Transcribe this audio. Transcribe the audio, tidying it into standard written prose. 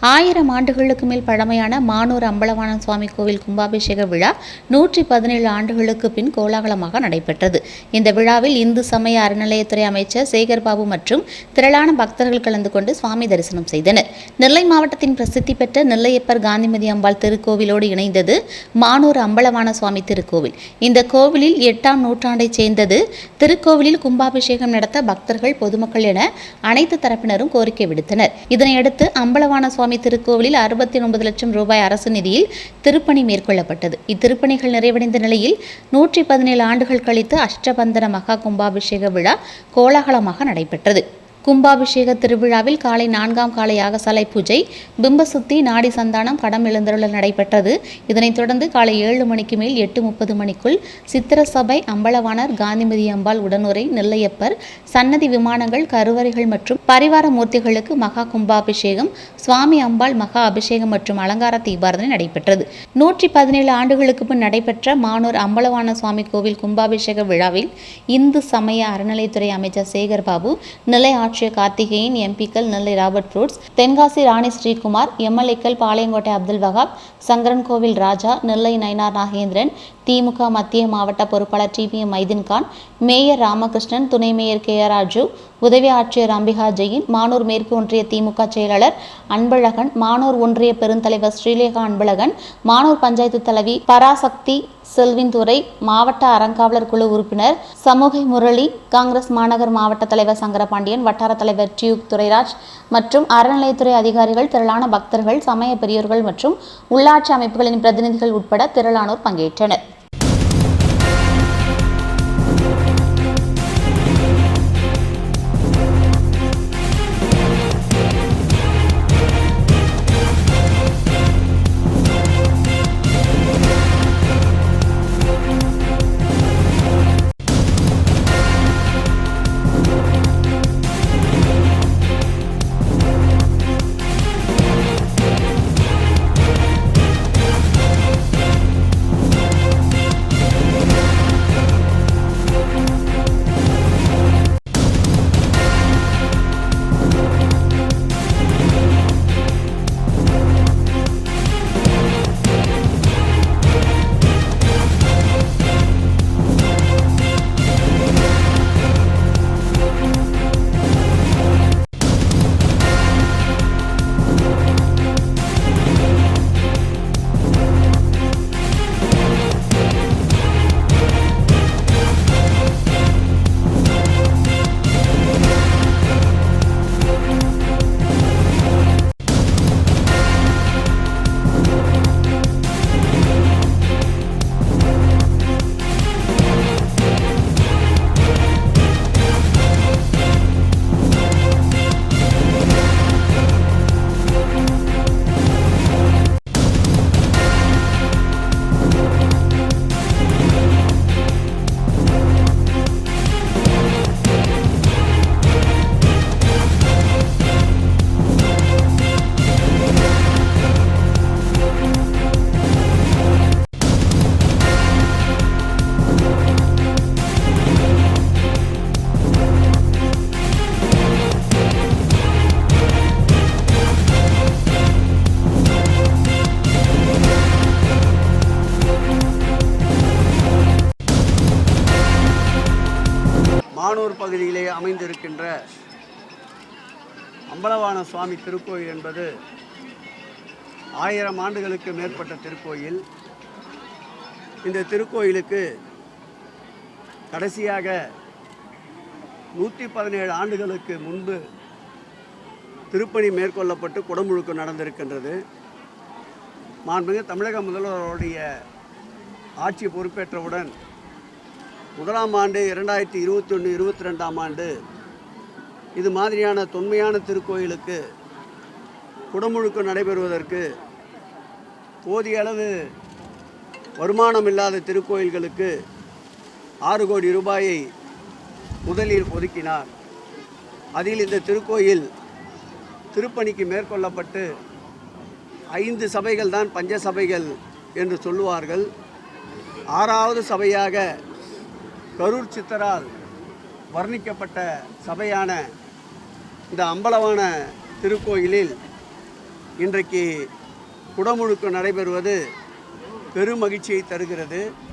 1000 ஆண்டுகளுக்கு மேல் பழமையான மானூர் அம்பலவான சுவாமி கோவில் கும்பாபிஷேக விழா 117 ஆண்டுகளுக்கு பின் கோலாகலமாக நடைபெற்றது. இந்த விழாவில் இந்து சமய அறநிலையத்துறை அமைச்சர் சேகர்பாபு மற்றும் திரளான பக்தர்கள் கலந்து கொண்டு சுவாமி தரிசனம் செய்தனர். நெல்லை மாவட்டத்தின் பிரசித்தி பெற்ற நெல்லையப்பர் காந்திமதி அம்பாள் திருக்கோவிலோடு இணைந்தது மானூர் அம்பலவான சுவாமி திருக்கோவில். இந்த கோவிலில் 8ஆம் நூற்றாண்டைச் சேர்ந்தது. திருக்கோவிலில் கும்பாபிஷேகம் நடத்த பக்தர்கள், பொதுமக்கள் என அனைத்து தரப்பினரும் கோரிக்கை விடுத்தனர். இதனையடுத்து அம்பலவான சுவாமி திருக்கோவிலில் 69 லட்சம் ரூபாய் அரசு நிதியில் திருப்பணி மேற்கொள்ளப்பட்டது. இத்திருப்பணிகள் நிறைவடைந்த நிலையில் 117 ஆண்டுகள் கழித்து அஷ்டபந்தன மகா கும்பாபிஷேக விழா கோலாகலமாக நடைபெற்றது. கும்பாபிஷேக திருவிழாவில் காலை 4ஆம் கால யாகசாலை பூஜை, பிம்பசுத்தி, நாடி சந்தானம், கடம் எழுந்தருளல் நடைபெற்றது. இதனைத் தொடர்ந்து காலை 7 மணிக்கு மேல் 8:30 மணிக்குள் சித்திர சபை, அம்பலவாணர், காந்திமதி அம்பாள் உடனுரை, நெல்லையப்பர் சன்னதி விமானங்கள், கருவறைகள் மற்றும் பரிவார மூர்த்திகளுக்கு மகா கும்பாபிஷேகம், சுவாமி அம்பாள் மகா அபிஷேகம் மற்றும் அலங்கார தீபாரதனை நடைபெற்றது. 117 ஆண்டுகளுக்கு பின் நடைபெற்ற மானூர் அம்பலவான சுவாமி கோவில் கும்பாபிஷேக விழாவில் இந்து சமய அறநிலையத்துறை அமைச்சர் சேகர்பாபு, நெல்லை கார்த்திகேயன், எம்பிக்கள் நெல்லை ராபர்ட் ஃப்ரூட்ஸ், தென்காசி ராணி ஸ்ரீகுமார், எம்எல்ஏக்கள் பாளையங்கோட்டை அப்துல் வகாப், சங்கரன்கோவில் ராஜா, நெல்லை நயினார் நாகேந்திரன், திமுக மத்திய மாவட்ட பொறுப்பாளர் டிபிஎம் மைதீன்கான், மேயர் ராமகிருஷ்ணன், துணை மேயர் கே.ஆர். ராஜு, உதவி ஆட்சியர் அம்பிகா ஜெயின், மானூர் மேற்கு ஒன்றிய திமுக செயலாளர் அன்பழகன், மானூர் ஒன்றிய பெருந்தலைவர் ஸ்ரீலேகா அன்பழகன், மானூர் பஞ்சாயத்து தலைவி பராசக்தி செல்வின்துறை, மாவட்ட அறங்காவலர் குழு உறுப்பினர் சமூகை முரளி, காங்கிரஸ் மாநகர் மாவட்ட தலைவர் சங்கரபாண்டியன், வட்டார தலைவர் டியூப் துரைராஜ் மற்றும் அறநிலையத்துறை அதிகாரிகள், திரளான பக்தர்கள், சமய பெரியோர்கள் மற்றும் உள்ளாட்சி அமைப்புகளின் பிரதிநிதிகள் உட்பட திரளானோர் பங்கேற்றனர். மானூர் பகுதியிலே அமைந்திருக்கின்ற அம்பலவான சுவாமி திருக்கோயில் என்பது 1000 ஆண்டுகளுக்கு மேற்பட்ட திருக்கோயில். இந்த திருக்கோயிலுக்கு கடைசியாக 117 ஆண்டுகளுக்கு முன்பு திருப்பணி மேற்கொள்ளப்பட்டு குடமுழுக்கு நடந்திருக்கின்றது. மாண்புமிகு தமிழக முதல்வருடைய ஆட்சி பொறுப்பேற்றவுடன் முதலாம் ஆண்டு 2021-22ஆம் ஆண்டு இது மாதிரியான தொன்மையான திருக்கோயிலுக்கு குடமுழுக்கு நடைபெறுவதற்கு போதிய அளவு வருமானம் இல்லாத திருக்கோயில்களுக்கு 6 கோடி ரூபாயை முதலில் ஒதுக்கினார். அதில் இந்த திருக்கோயில் திருப்பணிக்கு மேற்கொள்ளப்பட்டு 5 சபைகள் தான் பஞ்ச சபைகள் என்று சொல்லுவார்கள். 6வது சபையாக கரூர் சித்தரால் வர்ணிக்கப்பட்ட சபையான இந்த அம்பலவான திருக்கோயிலில் இன்றைக்கு குடமுழுக்கு நடைபெறுவது பெரும் மகிழ்ச்சியை தருகிறது.